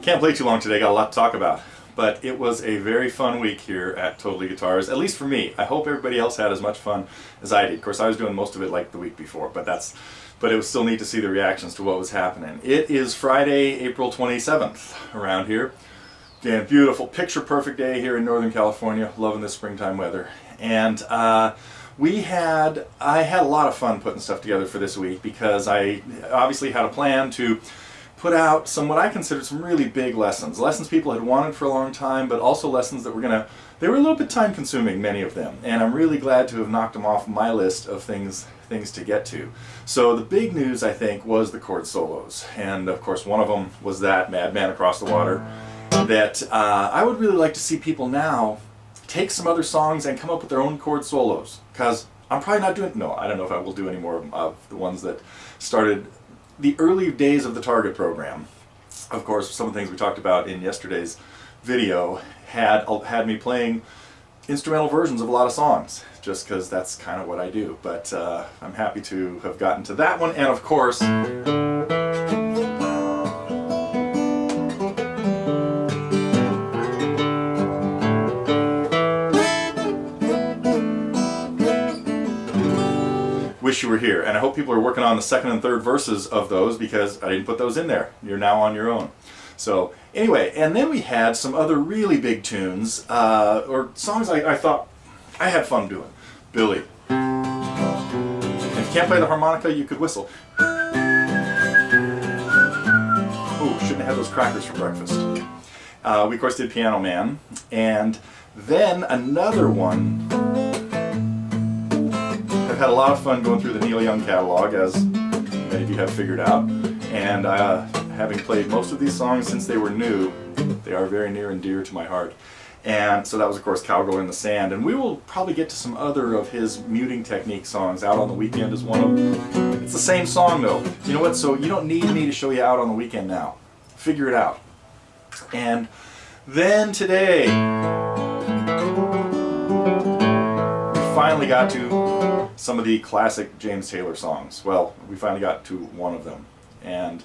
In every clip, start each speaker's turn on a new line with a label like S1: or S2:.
S1: Can't play too long today, got a lot to talk about. But it was a very fun week here at Totally Guitars, at least for me. I hope everybody else had as much fun as I did. Of course, I was doing most of it like the week before, but it was still neat to see the reactions to what was happening. It is Friday, April 27th around here. Again, beautiful, picture-perfect day here in Northern California. Loving this springtime weather. And I had a lot of fun putting stuff together for this week because I obviously had a plan to put out what I considered some really big lessons people had wanted for a long time, but also lessons that they were a little bit time consuming, many of them, and I'm really glad to have knocked them off my list of things to get to. So the big news, I think, was the chord solos, and of course one of them was that Madman Across the Water that I would really like to see people now take some other songs and come up with their own chord solos, because I'm probably not doing, no, I don't know if I will do any more of the ones that started the early days of the Target program. Of course, some of the things we talked about in yesterday's video had me playing instrumental versions of a lot of songs, just because that's kind of what I do. But I'm happy to have gotten to that one, and of course, Wish You Were Here, and I hope people are working on the second and third verses of those because I didn't put those in there. You're now on your own. So anyway, and then we had some other really big tunes, or songs I thought I had fun doing. Billy. And if you can't play the harmonica, you could whistle. Ooh, shouldn't have had those crackers for breakfast. We of course did Piano Man, and then another one. I've had a lot of fun going through the Neil Young catalog, as many of you have figured out, and having played most of these songs since they were new, they are very near and dear to my heart. And so that was, of course, Cowgirl in the Sand, and we will probably get to some other of his muting technique songs. Out on the Weekend is one of them. It's the same song, though. You know what? So you don't need me to show you Out on the Weekend now. Figure it out. And then today, we finally got to some of the classic James Taylor songs. Well, we finally got to one of them, and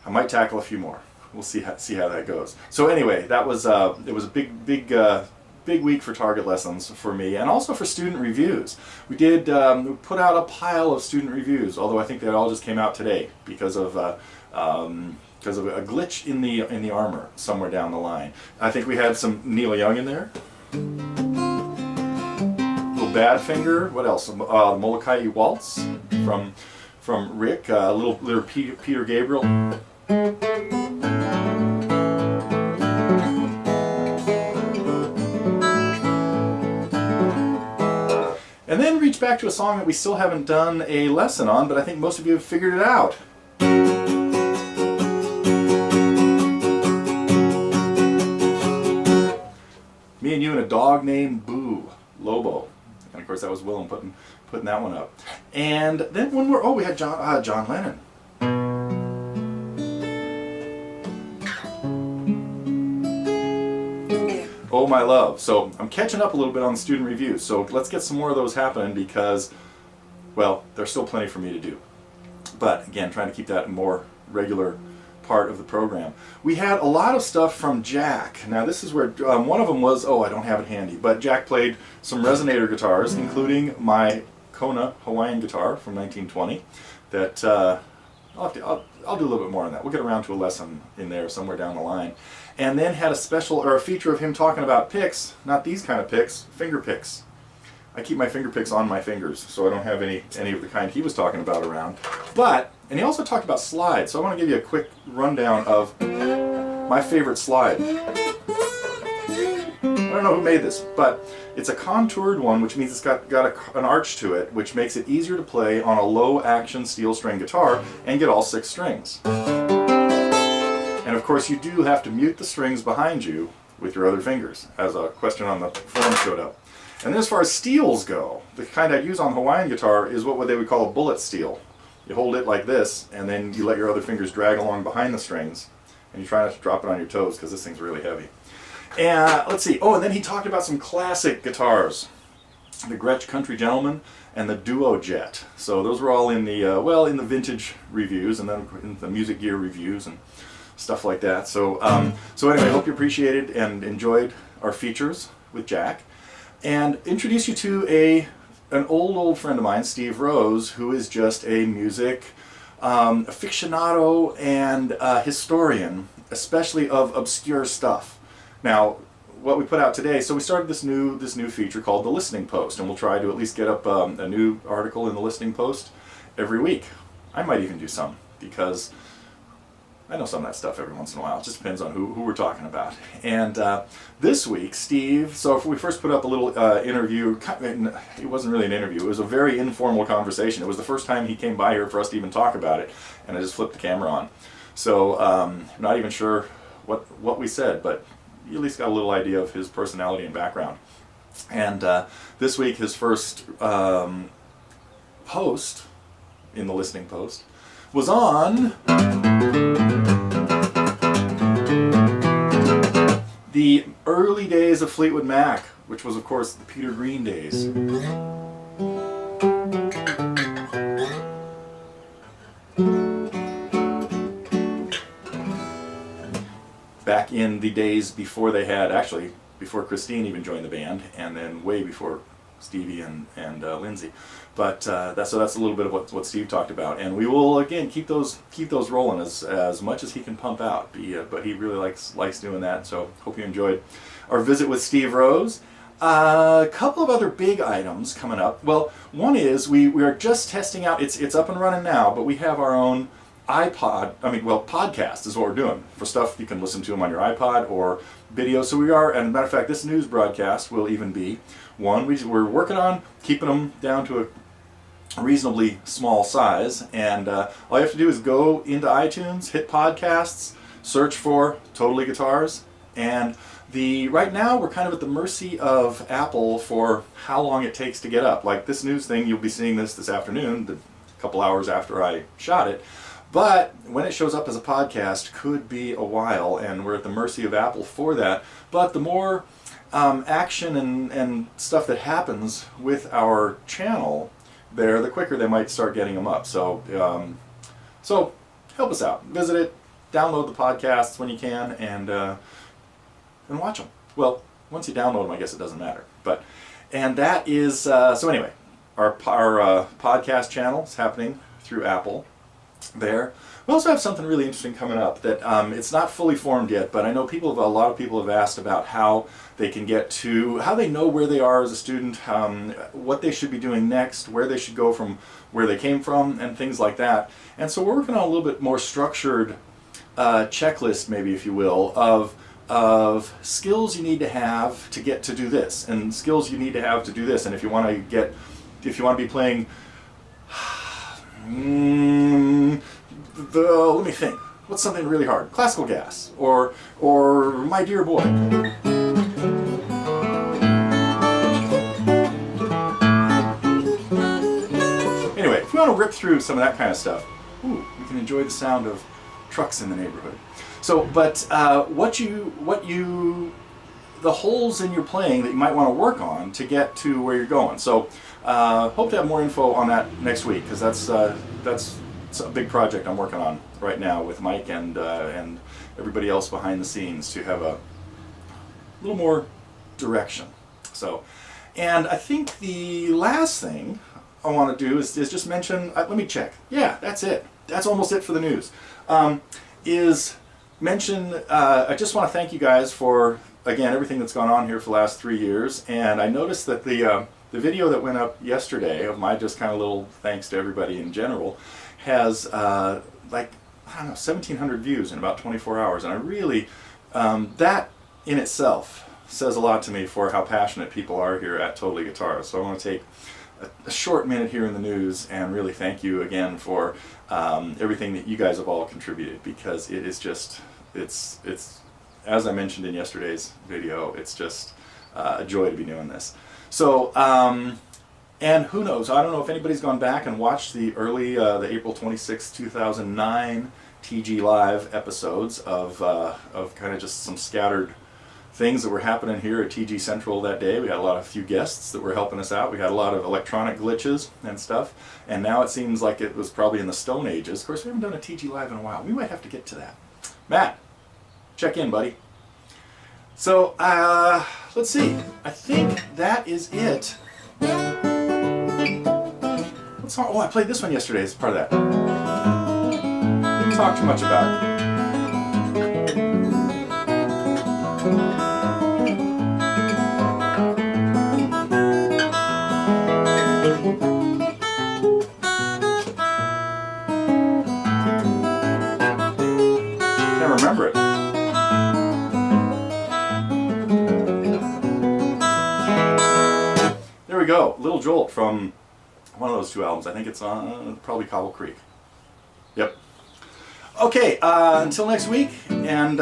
S1: I might tackle a few more. We'll see how that goes. So anyway, that was it was a big week for Target lessons for me, and also for student reviews. We put out a pile of student reviews, although I think they all just came out today because of a glitch in the armor somewhere down the line. I think we had some Neil Young in there. Badfinger, what else? Molokai Waltz from Rick, little Peter Gabriel. And then reach back to a song that we still haven't done a lesson on, but I think most of you have figured it out. Me and You and a Dog Named Boo, Lobo. And of course that was Willem putting that one up. And then one more, we had John Lennon. Oh My Love. So I'm catching up a little bit on the student reviews, so let's get some more of those happening because, well, there's still plenty for me to do. But again, trying to keep that a more regular part of the program. We had a lot of stuff from Jack. Now this is where one of them was, I don't have it handy, but Jack played some Resonator guitars, including my Kona Hawaiian guitar from 1920 that I'll do a little bit more on that. We'll get around to a lesson in there somewhere down the line. And then had a feature of him talking about picks, not these kind of picks, finger picks. I keep my finger picks on my fingers, so I don't have any of the kind he was talking about around. And he also talked about slides, so I want to give you a quick rundown of my favorite slide. I don't know who made this, but it's a contoured one, which means it's got an arch to it, which makes it easier to play on a low-action steel string guitar and get all 6 strings. And of course, you do have to mute the strings behind you with your other fingers, as a question on the forum showed up. And then as far as steels go, the kind I use on Hawaiian guitar is what they would call a bullet steel. You hold it like this, and then you let your other fingers drag along behind the strings, and you try not to drop it on your toes because this thing's really heavy. And let's see. And then he talked about some classic guitars, the Gretsch Country Gentleman and the Duo Jet. So those were all in the in the vintage reviews, and then in the music gear reviews and stuff like that. So so anyway, I hope you appreciated and enjoyed our features with Jack, and introduce you to an old friend of mine, Steve Rose, who is just a music aficionado and historian, especially of obscure stuff. Now, what we put out today, so we started this new feature called the Listening Post, and we'll try to at least get up a new article in the Listening Post every week. I might even do some, because I know some of that stuff every once in a while. It just depends on who we're talking about. And this week, Steve, so if we first put up a little interview, it wasn't really an interview, it was a very informal conversation. It was the first time he came by here for us to even talk about it, and I just flipped the camera on. So I'm not even sure what we said, but you at least got a little idea of his personality and background. And this week, his first post in the Listening Post was on the early days of Fleetwood Mac, which was, of course, the Peter Green days. Back in the days before they had, actually, before Christine even joined the band, and then way before Stevie and Lindsay. But so that's a little bit of what Steve talked about, and we will again keep those rolling as much as he can pump out. But he really likes doing that. So hope you enjoyed our visit with Steve Rose. A couple of other big items coming up. Well, one is we are just testing out. It's up and running now, but we have our own podcast is what we're doing for stuff you can listen to them on your iPod or video. So we are, and as a matter of fact, this news broadcast will even be one. We're working on keeping them down to a reasonably small size, and all you have to do is go into iTunes, hit podcasts, search for Totally Guitars, and right now we're kind of at the mercy of Apple for how long it takes to get up. Like this news thing, you'll be seeing this afternoon, a couple hours after I shot it. But when it shows up as a podcast, could be a while, and we're at the mercy of Apple for that. But the more action and stuff that happens with our channel there, the quicker they might start getting them up. So, so help us out. Visit it, download the podcasts when you can, and watch them. Well, once you download them, I guess it doesn't matter. And that is so. Anyway, our podcast channel is happening through Apple. There. We also have something really interesting coming up that it's not fully formed yet, but I know a lot of people have asked about how they can how they know where they are as a student, what they should be doing next, where they should go from where they came from, and things like that. And so we're working on a little bit more structured checklist, maybe, if you will, of skills you need to have to get to do this, and skills you need to have to do this. And if you want to be playing let me think. What's something really hard? Classical Gas, or My Dear Boy. Anyway, if you want to rip through some of that kind of stuff, we can enjoy the sound of trucks in the neighborhood. So, but the holes in your playing that you might want to work on to get to where you're going. So, hope to have more info on that next week, because that's a big project I'm working on right now with Mike and everybody else behind the scenes to have a little more direction. So, and I think the last thing I want to do is just mention. Let me check. Yeah, that's it. That's almost it for the news. Is mention. I just want to thank you guys for, again, everything that's gone on here for the last 3 years, and I noticed that the video that went up yesterday of my just kind of little thanks to everybody in general has like, I don't know, 1,700 views in about 24 hours, and I really, that in itself says a lot to me for how passionate people are here at Totally Guitars. So I want to take a short minute here in the news and really thank you again for everything that you guys have all contributed, because it is just, it's as I mentioned in yesterday's video, it's just a joy to be doing this. So, and who knows, I don't know if anybody's gone back and watched the early, the April 26, 2009 TG Live episodes of kind of just some scattered things that were happening here at TG Central that day. We had a few guests that were helping us out. We had a lot of electronic glitches and stuff. And now it seems like it was probably in the Stone Ages. Of course, we haven't done a TG Live in a while. We might have to get to that. Matt, check in, buddy. So, let's see. I think that is it. What song? Oh, I played this one yesterday as part of that. Didn't talk too much about it. Can't remember it. There we go. Little Jolt from one of those two albums. I think it's on probably Cobble Creek. Yep. Okay, until next week. And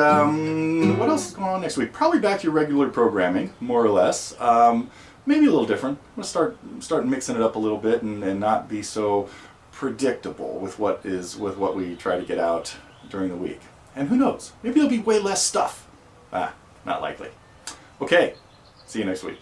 S1: what else is going on next week? Probably back to your regular programming, more or less. Maybe a little different. I'm gonna start mixing it up a little bit and not be so predictable with what we try to get out during the week. And who knows? Maybe there'll be way less stuff. Not likely. Okay. See you next week.